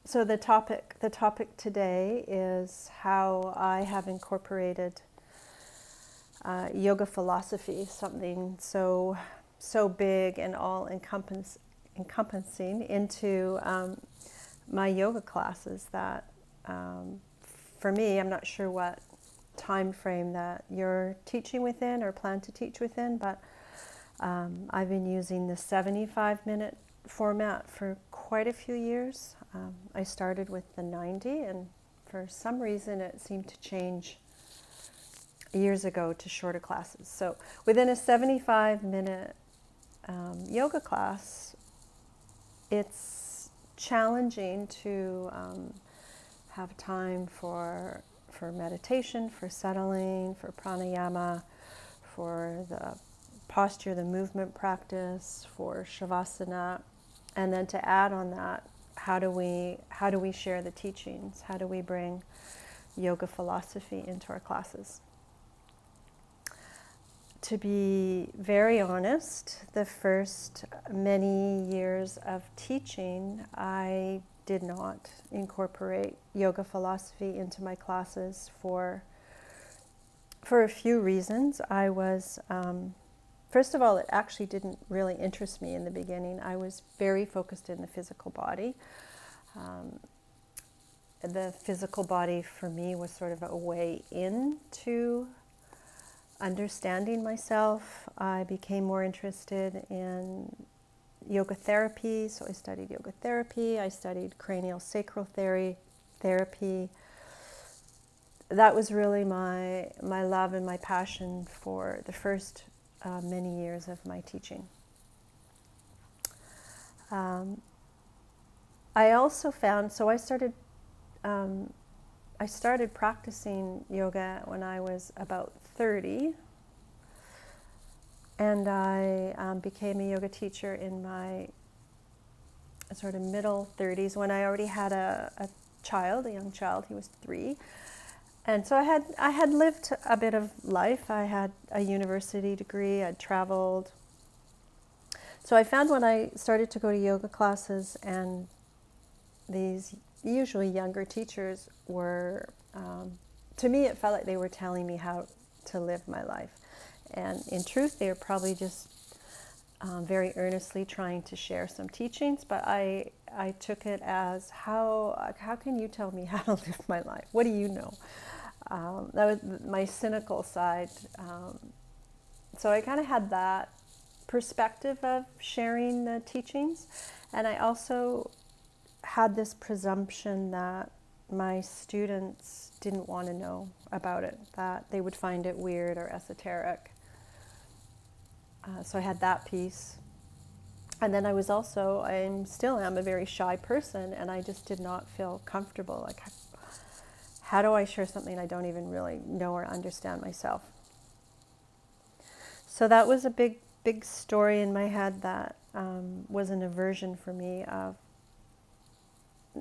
So the topic today is how I have incorporated yoga philosophy, something so big and all encompassing into my yoga classes that for me, I'm not sure what time frame that you're teaching within or plan to teach within, but I've been using the 75-minute format for quite a few years. I started with the 90, and for some reason it seemed to change years ago to shorter classes. So within a 75-minute yoga class, it's challenging to have time for meditation, for settling, for pranayama, for the posture, the movement practice, for shavasana, and then to add on that, how do we share the teachings? How do we bring yoga philosophy into our classes? To be very honest, the first many years of teaching, I did not incorporate yoga philosophy into my classes for a few reasons. I was first of all, it actually didn't really interest me in the beginning. I was very focused in the physical body. The physical body for me was sort of a way into understanding myself. I became more interested in yoga therapy, so I studied yoga therapy. I studied cranial sacral therapy. That was really my love and my passion for the first many years of my teaching. I also found, so I started practicing yoga when I was about 30, and I became a yoga teacher in my sort of middle 30s when I already had a young child. He was 3. And so I had lived a bit of life. I had a university degree. I'd traveled. So I found when I started to go to yoga classes, and these usually younger teachers were, to me, it felt like they were telling me how to live my life. And in truth, they were probably just very earnestly trying to share some teachings. But I took it as, how can you tell me how to live my life? What do you know? That was my cynical side. So I kind of had that perspective of sharing the teachings. And I also had this presumption that my students didn't want to know about it, that they would find it weird or esoteric. So I had that piece. And then I still am a very shy person, and I just did not feel comfortable. Like, how do I share something I don't even really know or understand myself? So that was a big story in my head that was an aversion for me of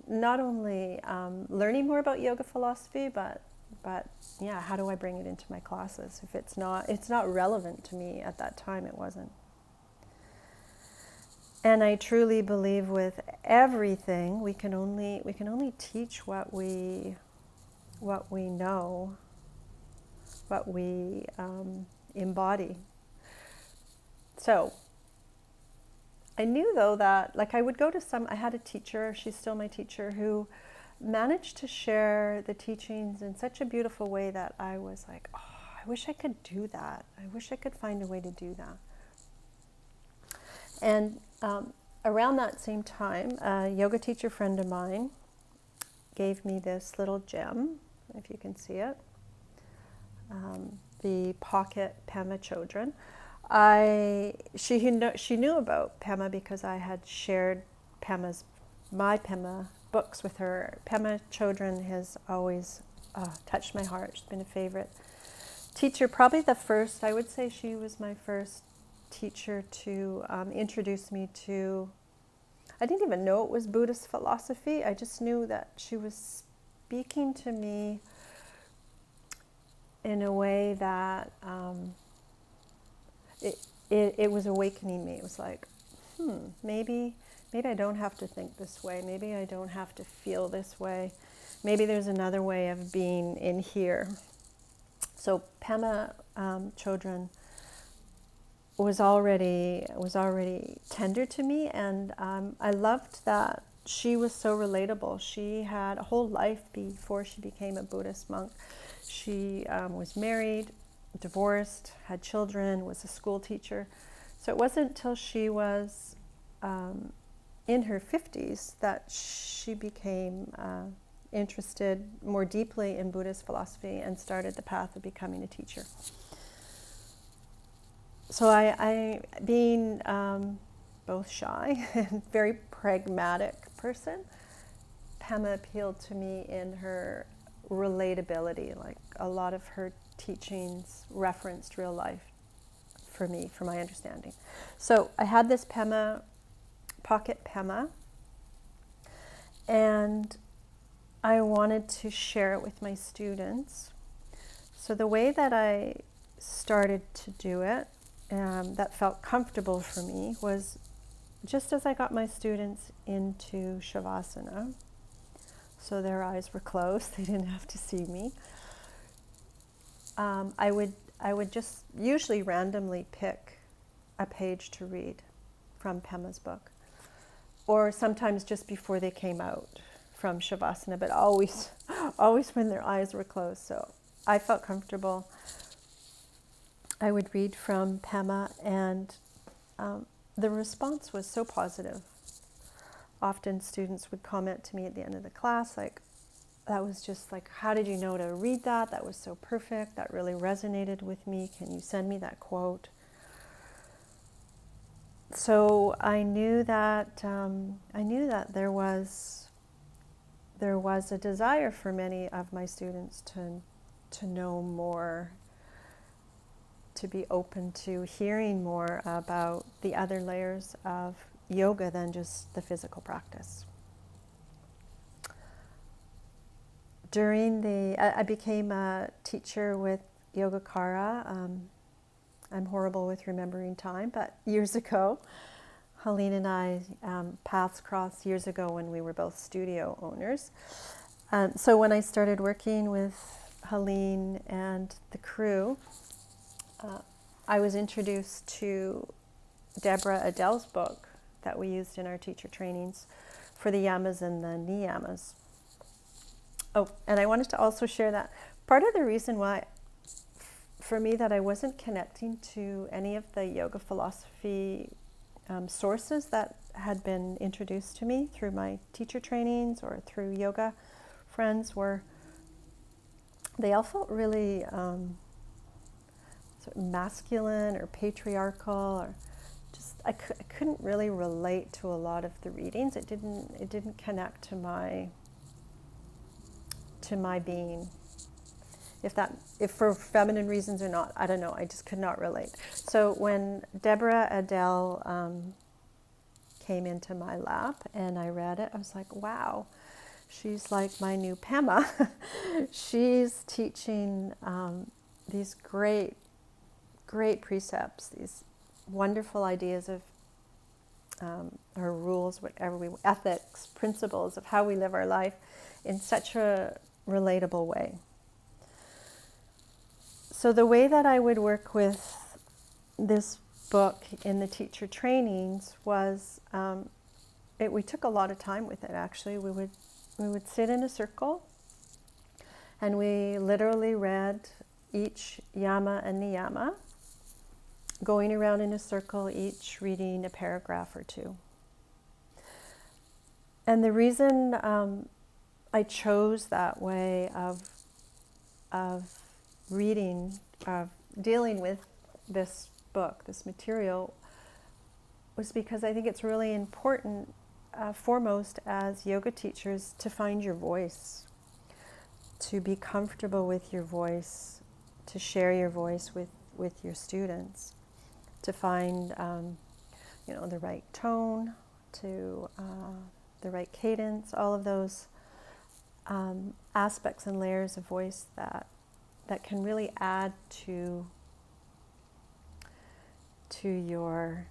not only learning more about yoga philosophy, but yeah, how do I bring it into my classes? If it's not relevant to me at that time, it wasn't. And I truly believe with everything, we can only teach what we know, what we embody. So I knew, though, that I would go to I had a teacher, she's still my teacher, who managed to share the teachings in such a beautiful way that I was like, oh, I wish I could do that. I wish I could find a way to do that. And around that same time, a yoga teacher friend of mine gave me this little gem, if you can see it, the Pocket Pema Chodron. She knew about Pema because I had shared my Pema books with her. Pema Chodron has always touched my heart. She's been a favorite teacher. Probably I would say she was my first teacher to introduce me to, I didn't even know it was Buddhist philosophy. I just knew that she was speaking to me in a way that it was awakening me. It was like, maybe I don't have to think this way. Maybe I don't have to feel this way. Maybe there's another way of being in here. So Pema Chodron was already tender to me, and I loved that she was so relatable. She had a whole life before she became a Buddhist monk. She was married, divorced, had children, was a school teacher. So it wasn't until she was in her 50s that she became interested more deeply in Buddhist philosophy and started the path of becoming a teacher. So I being both shy and very pragmatic person, Pema appealed to me in her relatability. Like a lot of her teachings referenced real life for me, for my understanding. So I had this Pema, pocket Pema, and I wanted to share it with my students. So the way that I started to do it, that felt comfortable for me, was just as I got my students into Shavasana, so their eyes were closed, they didn't have to see me, I would just usually randomly pick a page to read from Pema's book, or sometimes just before they came out from Shavasana, but always when their eyes were closed. So I felt comfortable. I would read from Pema, and the response was so positive. Often students would comment to me at the end of the class, like, that was just like, how did you know to read that? That was so perfect. That really resonated with me. Can you send me that quote? So I knew that there was a desire for many of my students to know more, to be open to hearing more about the other layers of yoga than just the physical practice. I became a teacher with Yogacara. I'm horrible with remembering time, but years ago, Helene and I paths crossed years ago when we were both studio owners. So when I started working with Helene and the crew, I was introduced to Deborah Adele's book that we used in our teacher trainings for the yamas and the niyamas. Oh, and I wanted to also share that part of the reason why, for me, that I wasn't connecting to any of the yoga philosophy sources that had been introduced to me through my teacher trainings or through yoga friends, were they all felt really sort of masculine or patriarchal, or just I couldn't really relate to a lot of the readings. It didn't connect to my being. If for feminine reasons or not, I don't know. I just could not relate. So when Deborah Adele came into my lap and I read it, I was like, wow, she's like my new Pema. She's teaching these great precepts, these wonderful ideas of or rules, ethics, principles of how we live our life in such a relatable way. So the way that I would work with this book in the teacher trainings was, we took a lot of time with it. Actually, we would sit in a circle, and we literally read each yama and niyama, going around in a circle, each reading a paragraph or two. And the reason I chose that way of reading, dealing with this book, this material, was because I think it's really important, foremost as yoga teachers, to find your voice, to be comfortable with your voice, to share your voice with your students, to find the right tone, to the right cadence, all of those aspects and layers of voice that can really add to your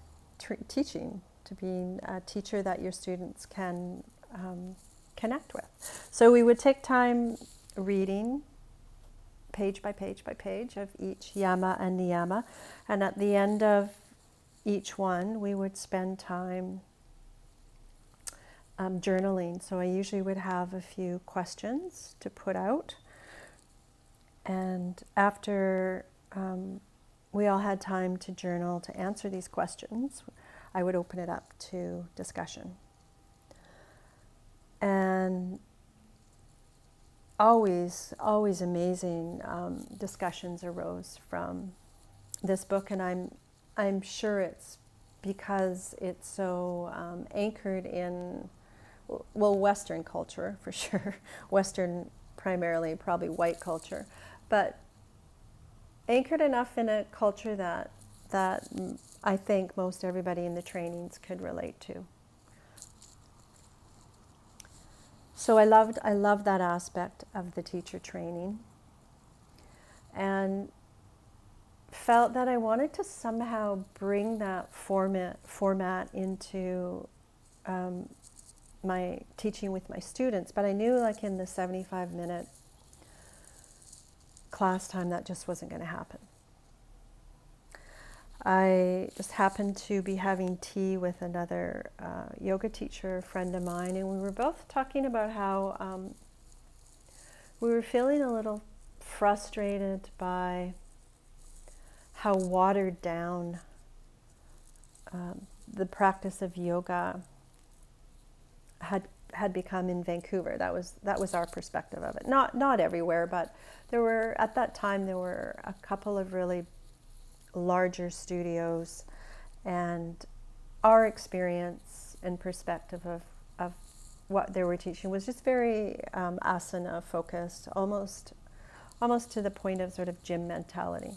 teaching to being a teacher that your students can connect with. So we would take time reading page by page by page of each yama and niyama, and at the end of each one we would spend time journaling. So I usually would have a few questions to put out, and after we all had time to journal to answer these questions, I would open it up to discussion. And always amazing discussions arose from this book, and I'm sure it's because it's so anchored in, well, Western culture for sure, Western primarily, probably white culture, but anchored enough in a culture that I think most everybody in the trainings could relate to. So I loved that aspect of the teacher training, and felt that I wanted to somehow bring that format into my teaching with my students. But I knew, like, in the 75-minute class time, that just wasn't going to happen. I just happened to be having tea with another yoga teacher, a friend of mine, and we were both talking about how we were feeling a little frustrated by how watered down the practice of yoga had become in Vancouver. That was our perspective of it. Not everywhere, but at that time there were a couple of really larger studios, and our experience and perspective of what they were teaching was just very asana focused, almost to the point of sort of gym mentality.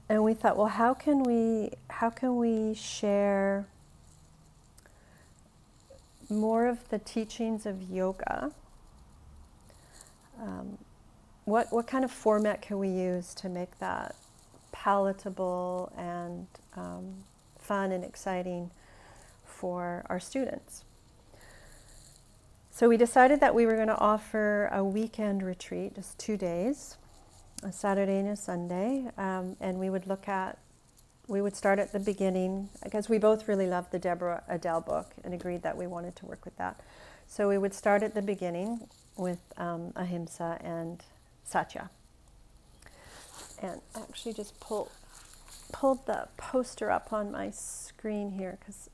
And we thought, well, how can we share more of the teachings of yoga? What kind of format can we use to make that palatable and fun and exciting for our students? So we decided that we were going to offer a weekend retreat, just 2 days, a Saturday and a Sunday, and we would start at the beginning, because we both really loved the Deborah Adele book and agreed that we wanted to work with that. So we would start at the beginning with Ahimsa and Satya. And I actually just pulled the poster up on my screen here, because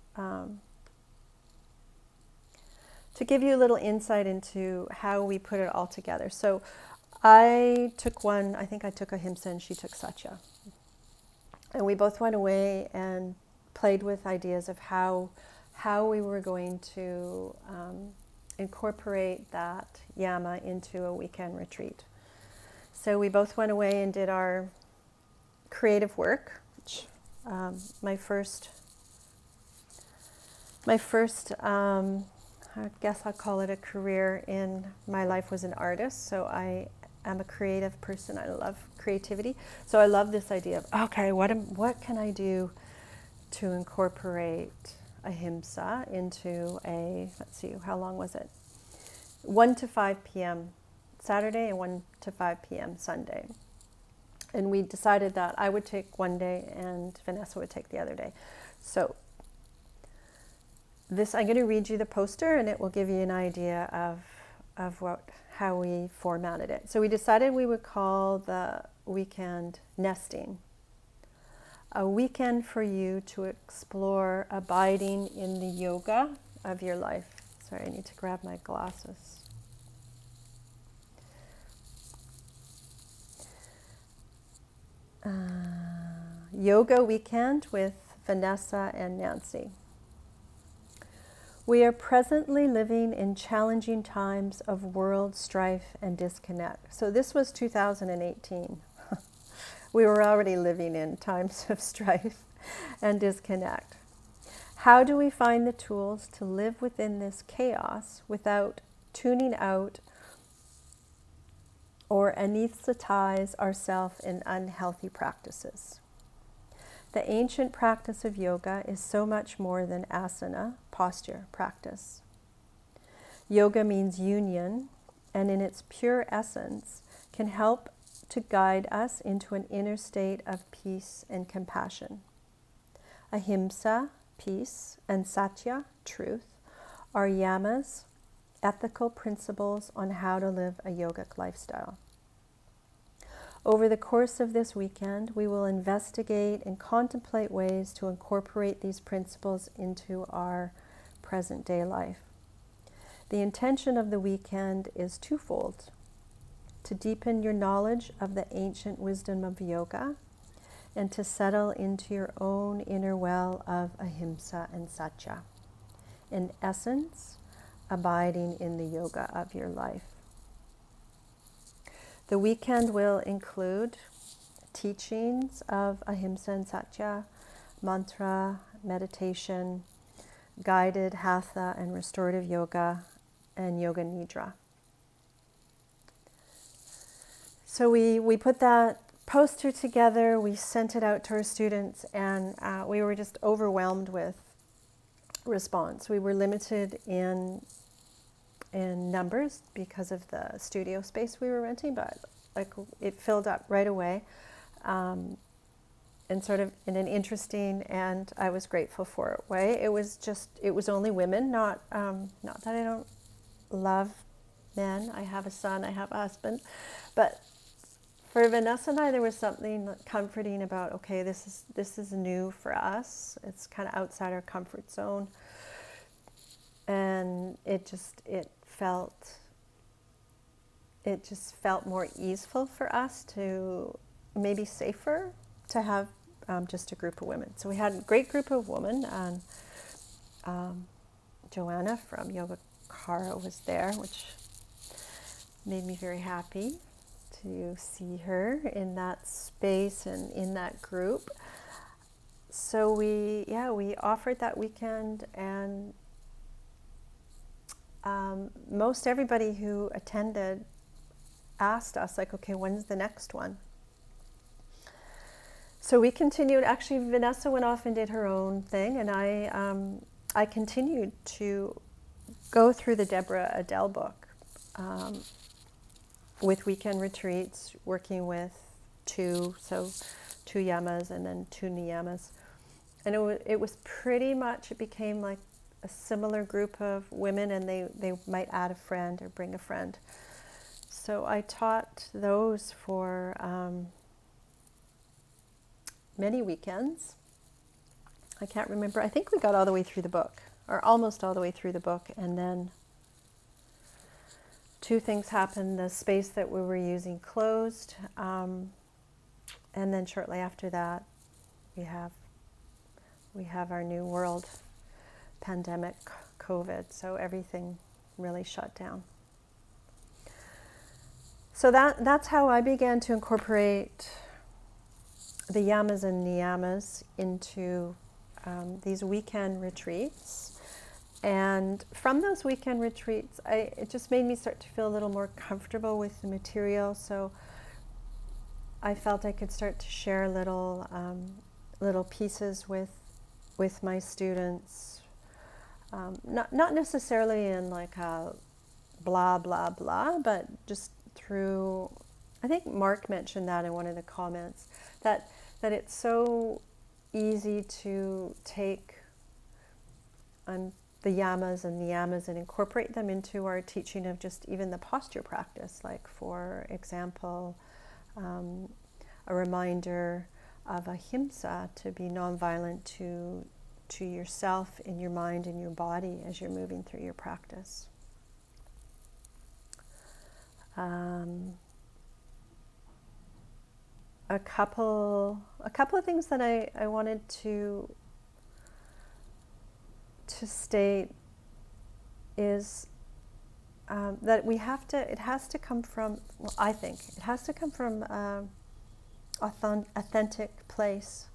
to give you a little insight into how we put it all together. So I think I took Ahimsa and she took Satya. And we both went away and played with ideas of how we were going to incorporate that yama into a weekend retreat. So we both went away and did our creative work, which my first I guess I'll call it a career in my life, was an artist. So I am a creative person. I love creativity. So I love this idea of, okay, what can I do to incorporate Ahimsa into let's see, how long was it? 1 to 5 p.m. Saturday and 1 to 5 p.m. Sunday. And we decided that I would take one day and Vanessa would take the other day. So I'm going to read you the poster, and it will give you an idea of how we formatted it. So we decided we would call the weekend Nesting. A weekend for you to explore abiding in the yoga of your life. Sorry, I need to grab my glasses. Yoga weekend with Vanessa and Nancy. We are presently living in challenging times of world strife and disconnect. So this was 2018. We were already living in times of strife and disconnect. How do we find the tools to live within this chaos without tuning out or anesthetize ourselves in unhealthy practices? The ancient practice of yoga is so much more than asana, posture practice. Yoga means union, and in its pure essence can help to guide us into an inner state of peace and compassion. Ahimsa, peace, and satya, truth, are yamas, ethical principles on how to live a yogic lifestyle. Over the course of this weekend, we will investigate and contemplate ways to incorporate these principles into our present day life. The intention of the weekend is twofold: to deepen your knowledge of the ancient wisdom of yoga and to settle into your own inner well of ahimsa and satya. In essence, abiding in the yoga of your life. The weekend will include teachings of ahimsa and satya, mantra, meditation, guided hatha and restorative yoga, and yoga nidra. So we put that poster together, we sent it out to our students, and we were just overwhelmed with response. We were limited in numbers because of the studio space we were renting, but like it filled up right away, and sort of in an interesting, and I was grateful for it way. It was only women, not that I don't love men. I have a son, I have a husband, but for Vanessa and I, there was something comforting about, okay, this is new for us. It's kind of outside our comfort zone. And it just felt more easeful for us, to maybe safer to have just a group of women. So we had a great group of women, and Joanna from Yogacara was there, which made me very happy to see her in that space and in that group. So we offered that weekend, and most everybody who attended asked us, like, okay, when's the next one? So we continued. Actually, Vanessa went off and did her own thing, and I continued to go through the Deborah Adele book with weekend retreats, working with two yamas and then two niyamas. And it was pretty much, it became like a similar group of women, and they might add a friend or bring a friend. So I taught those for many weekends. I can't remember. I think we got all the way through the book, or almost all the way through the book, and then two things happened. The space that we were using closed, and then shortly after that, we have our new world pandemic, COVID, so everything really shut down. So that's how I began to incorporate the yamas and niyamas into these weekend retreats. And from those weekend retreats, it just made me start to feel a little more comfortable with the material. So I felt I could start to share little pieces with my students. Not necessarily in like a blah, blah, blah, but just through, I think Mark mentioned that in one of the comments, that it's so easy to take the yamas and niyamas and incorporate them into our teaching of just even the posture practice. Like, for example, a reminder of ahimsa, to be nonviolent to yourself, in your mind, and your body as you're moving through your practice. A couple of things that I wanted to state is that it has to come from, well, I think it has to come from authentic place.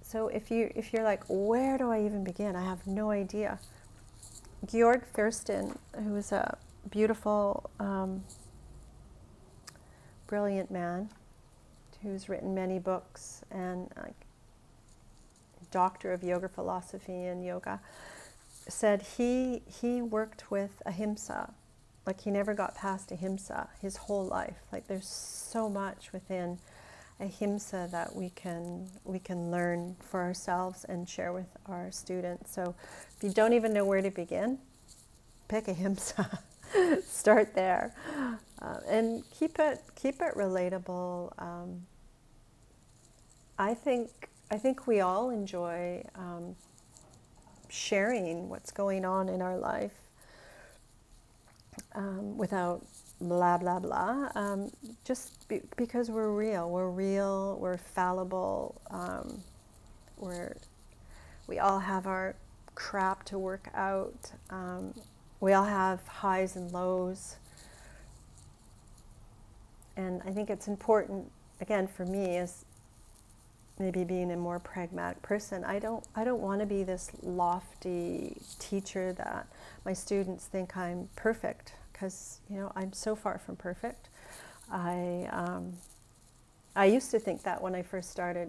So if you're like, where do I even begin? I have no idea. Georg Fürsten, who is a beautiful, brilliant man, who's written many books and doctor of yoga philosophy and yoga, said he worked with ahimsa. Like, he never got past ahimsa his whole life. Like, there's so much within ahimsa that we can learn for ourselves and share with our students. So if you don't even know where to begin, pick ahimsa. Start there, and keep it relatable. I think we all enjoy sharing what's going on in our life without blah blah blah. Because we're real, we're fallible. We all have our crap to work out. We all have highs and lows. And I think it's important, again, for me, as maybe being a more pragmatic person, I don't want to be this lofty teacher that my students think I'm perfect, because I'm so far from perfect. I used to think that when I first started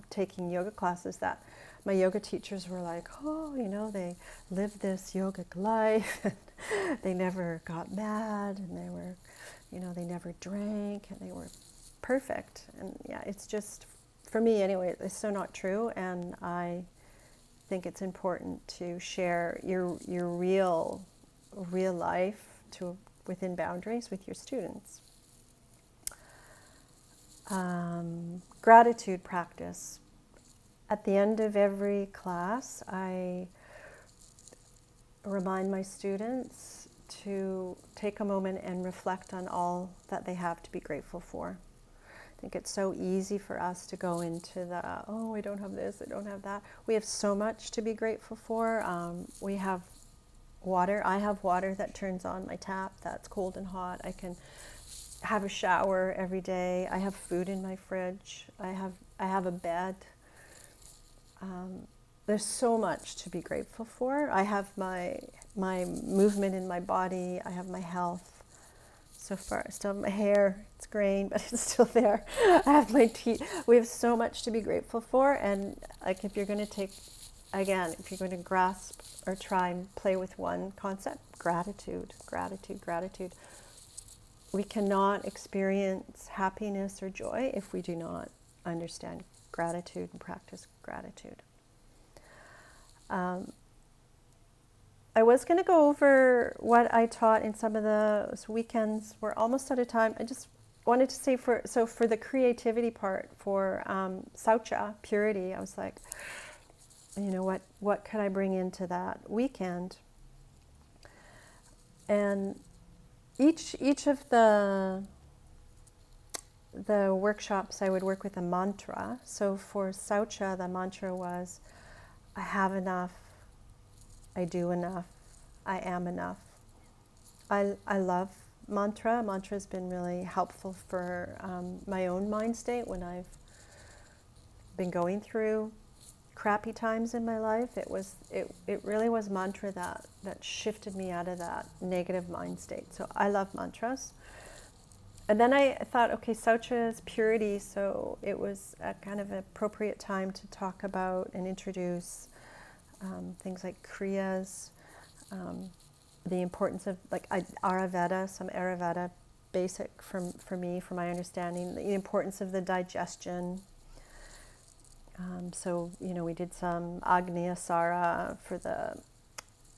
taking yoga classes, that my yoga teachers were like, they lived this yogic life, and they never got mad, and they were, they never drank, and they were perfect. And yeah, it's just, for me anyway, it's so not true. And I think it's important to share your real life within boundaries with your students. Gratitude practice. At the end of every class, I remind my students to take a moment and reflect on all that they have to be grateful for. I think it's so easy for us to go into I don't have this, I don't have that. We have so much to be grateful for. We have water. I have water that turns on my tap that's cold and hot. I can have a shower every day. I have food in my fridge. I have a bed. There's so much to be grateful for. I have my movement in my body. I have my health. So far, I still have my hair. It's graying, but it's still there. I have my teeth. We have so much to be grateful for. And like, if you're going to grasp or try and play with one concept, gratitude. We cannot experience happiness or joy if we do not understand gratitude and practice gratitude. I was going to go over what I taught in some of those weekends. We're almost out of time. I just wanted to say for the creativity part, for Saucha, purity, I was like, what could I bring into that weekend? And each of the workshops, I would work with a mantra. So for Saucha, the mantra was, I have enough, I do enough, I am enough. I love mantra. Mantra has been really helpful for my own mind state when I've been going through crappy times in my life. It really was mantra that shifted me out of that negative mind state. So I love mantras. And then I thought, okay, Saucha is purity, so it was a kind of appropriate time to talk about and introduce things like kriyas, the importance of like Ayurveda, some Ayurveda basic for me, from my understanding, the importance of the digestion. So we did some Agniyasara for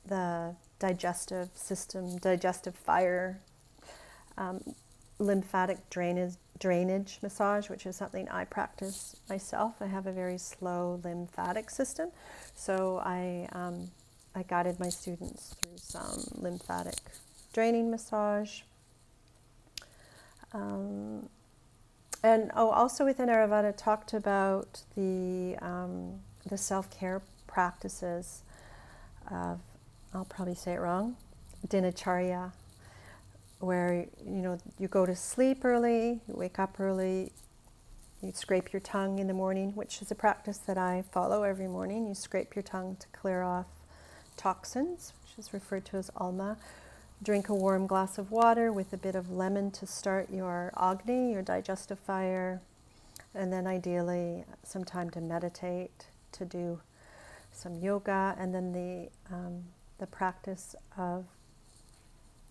the digestive system, digestive fire, lymphatic drainage massage, which is something I practice myself. I have a very slow lymphatic system, so I guided my students through some lymphatic draining massage. And also within Ayurveda, talked about the self-care practices of, I'll probably say it wrong, dinacharya, where you go to sleep early, you wake up early, you scrape your tongue in the morning, which is a practice that I follow every morning. You scrape your tongue to clear off toxins, which is referred to as alma. Drink a warm glass of water with a bit of lemon to start your Agni, your digestive fire, and then ideally some time to meditate, to do some yoga, and then the practice of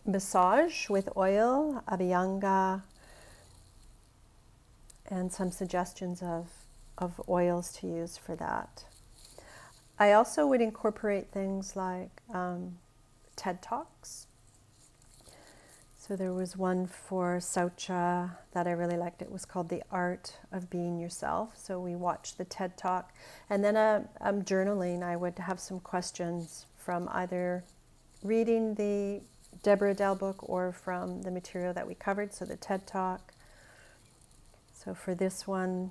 massage with oil, abhyanga, and some suggestions of oils to use for that. I also would incorporate things like TED Talks. So there was one for Saucha that I really liked. It was called The Art of Being Yourself. So we watched the TED Talk. And then journaling, I would have some questions from either reading the Deborah Adele book or from the material that we covered, so the TED Talk. So for this one,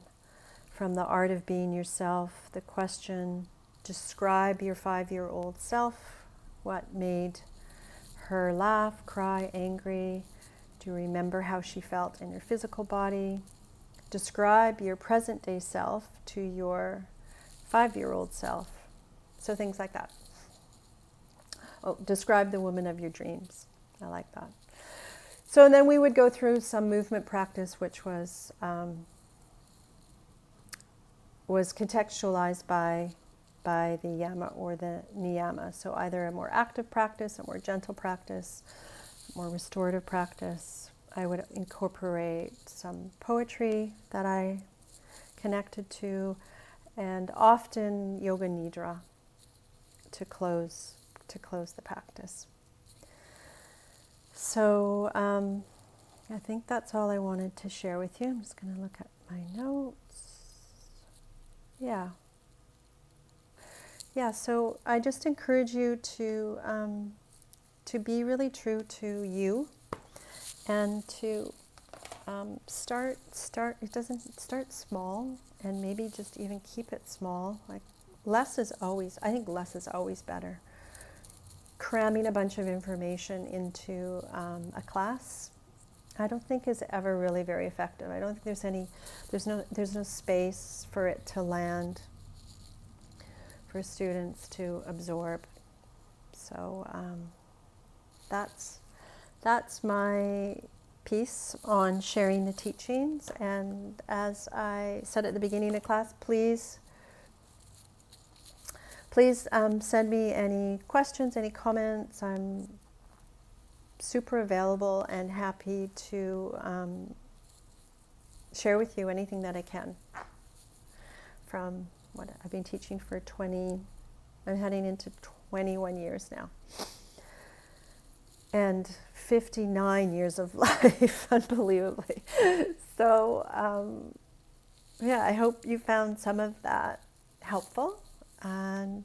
from The Art of Being Yourself, the question, describe your 5-year-old self. What made her laugh, cry, angry? Do you remember how she felt in your physical body? Describe your present day self to your 5-year-old self. So things like that. Oh, describe the woman of your dreams. I like that. So and then we would go through some movement practice, which was contextualized by the yama or the niyama. So either a more active practice, a more gentle practice, more restorative practice. I would incorporate some poetry that I connected to, and often yoga nidra to close the practice. So I think that's all I wanted to share with you. I'm just going to look at my notes. Yeah, so I just encourage you to be really true to you, and to start. It doesn't start small, and maybe just even keep it small. Like I think less is always better. Cramming a bunch of information into a class, I don't think is ever really very effective. I don't think there's no space for it to land, for students to absorb. So that's my piece on sharing the teachings. And as I said at the beginning of class, please send me any questions, any comments. I'm super available and happy to share with you anything that I can from what I've been teaching for I'm heading into 21 years now. And 59 years of life, unbelievably. So, I hope you found some of that helpful. And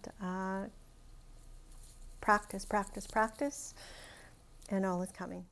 practice, and all is coming.